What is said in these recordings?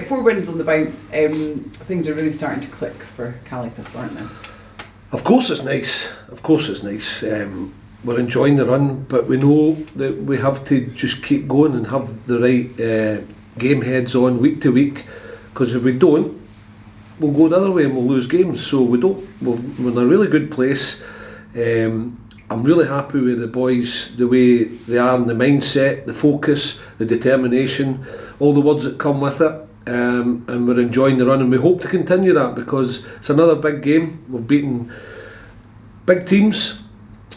4 wins on the bounce. Things are really starting to click for Thistle, aren't they? Of course it's nice. We're enjoying the run, but we know that we have to just keep going and have the right game heads on week to week, because if we don't, we'll go the other way and we'll lose games. So we're in a really good place. I'm really happy with the boys, the way they are, and the mindset, the focus, the determination, all the words that come with it. And we're enjoying the run, and we hope to continue that, because it's another big game. We've beaten big teams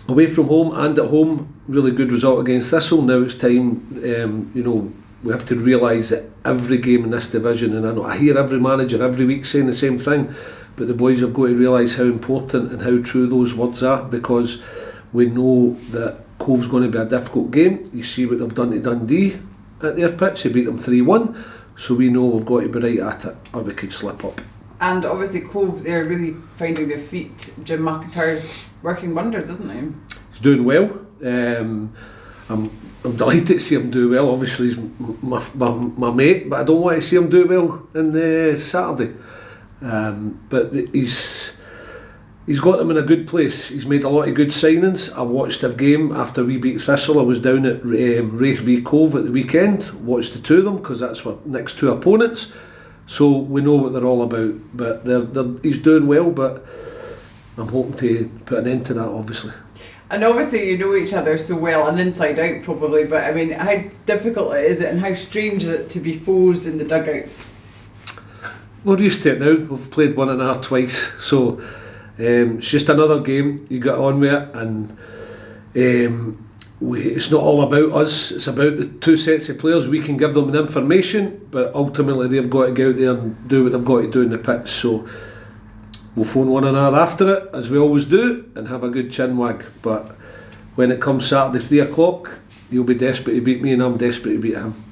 away from home and at home. Really good result against Thistle. Now it's time, we have to realise that every game in this division, and I hear every manager every week saying the same thing, but the boys have got to realise how important and how true those words are, because we know that Cove's going to be a difficult game. You see what they've done to Dundee at their pitch. They beat them 3-1, so we know we've got to be right at it, or we could slip up. And obviously Cove, they're really finding their feet. Jim McIntyre's working wonders, isn't he? He's doing well. I'm delighted to see him do well. Obviously he's my mate, but I don't want to see him do well on Saturday. But he's got them in a good place. He's made a lot of good signings. I watched their game after we beat Thistle. I was down at Raith v Cove at the weekend. Watched the two of them, because that's our next two opponents. So we know what they're all about. But he's doing well, but I'm hoping to put an end to that, obviously. And obviously you know each other so well, and inside out probably, but I mean, how difficult is it and how strange is it to be foes in the dugouts? We're used to it now. We've played one another twice, so it's just another game. You get on with it, and it's not all about us. It's about the two sets of players. We can give them the information, but ultimately they've got to go out there and do what they've got to do in the pitch. So we'll phone one another after it, as we always do, and have a good chin wag. But when it comes Saturday 3 o'clock, you'll be desperate to beat me, and I'm desperate to beat him.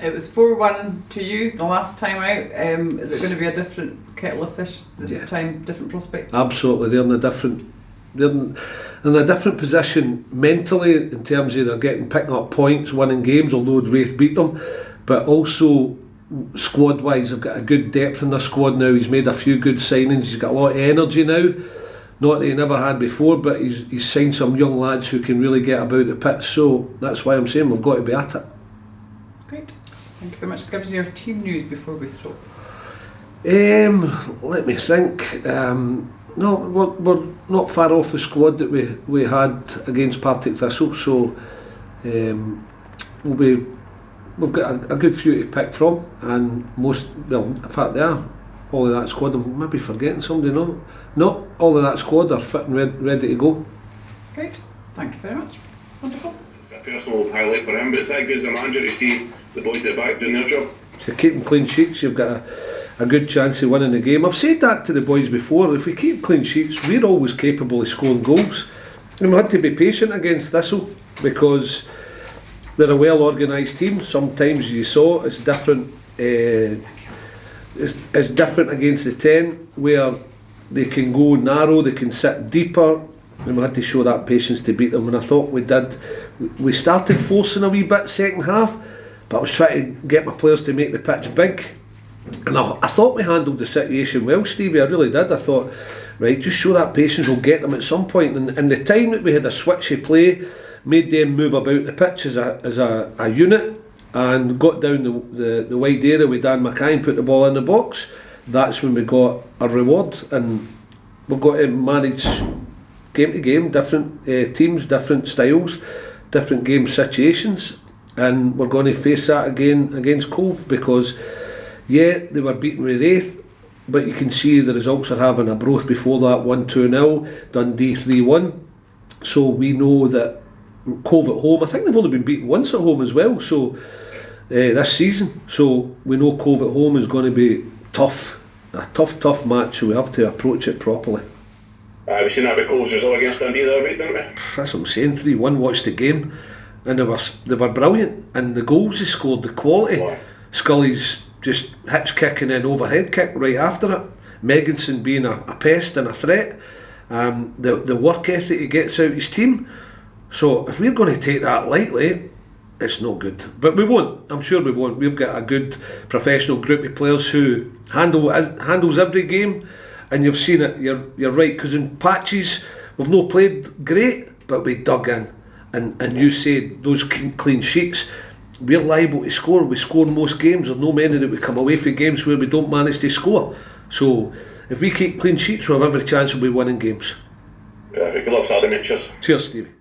It was 4-1 to you the last time out. Is it going to be a different kettle of fish this time, different prospect? Absolutely, they're in a different position mentally, in terms of they're picking up points, winning games, although Raith beat them, but also squad wise they've got a good depth in their squad now. He's made a few good signings, he's got a lot of energy now, not that he never had before, but he's signed some young lads who can really get about the pitch. So that's why I'm saying we've got to be at it. Great, thank you very much. Give us your team news before we stop. Let me think. No, we're not far off the squad that we had against Partick Thistle, so we've got a good few to pick from, and in fact they are, all of that squad. I'm maybe forgetting somebody. No, all of that squad are fit and ready to go. Great, thank you very much. Wonderful. A personal highlight for him, but it's that good as a manager to see the boys at the back doing their job. If you're keeping clean sheets, you've got a good chance of winning the game. I've said that to the boys before. If we keep clean sheets, we're always capable of scoring goals. And we had to be patient against Thistle, because they're a well organised team. Sometimes you saw it's different. It's different against the 10, where they can go narrow, they can sit deeper, and we had to show that patience to beat them. And I thought we did. We started forcing a wee bit second half, but I was trying to get my players to make the pitch big, and I thought we handled the situation well, Stevie. I really did. I thought, right, just show that patience, we'll get them at some point. And the time that we had a switchy play made them move about the pitch as a unit, and got down the wide area with Dan Mackay and put the ball in the box. That's when we got a reward, and we've got to manage game to game, different teams, different styles, different game situations, and we're going to face that again against Cove, because they were beaten with Raith, but you can see the results are having a growth before that. 1-2-0, Dundee 3-1, so we know that Cove at home, I think they've only been beaten once at home as well, so this season, so we know Cove at home is going to be tough, a tough match, so we have to approach it properly. We've seen that with Cove's result against Dundee the other week, didn't we? That's what I'm saying, 3-1, watched the game, and they were brilliant, and the goals they scored, the quality. Wow. Scully's just hitch kick and then overhead kick right after it, Megginson being a pest and a threat, the work ethic he gets out his team. So if we're going to take that lightly, it's not good. But we won't. I'm sure we won't. We've got a good professional group of players who handles every game, and you've seen it. You're right, because in patches we've not played great, but we dug in. And you said those clean sheets, we're liable to score. We score most games. There's no many that we come away from games where we don't manage to score. So if we keep clean sheets, we have every chance of winning games. Good luck Saturday, mate. Cheers. Cheers, Stevie.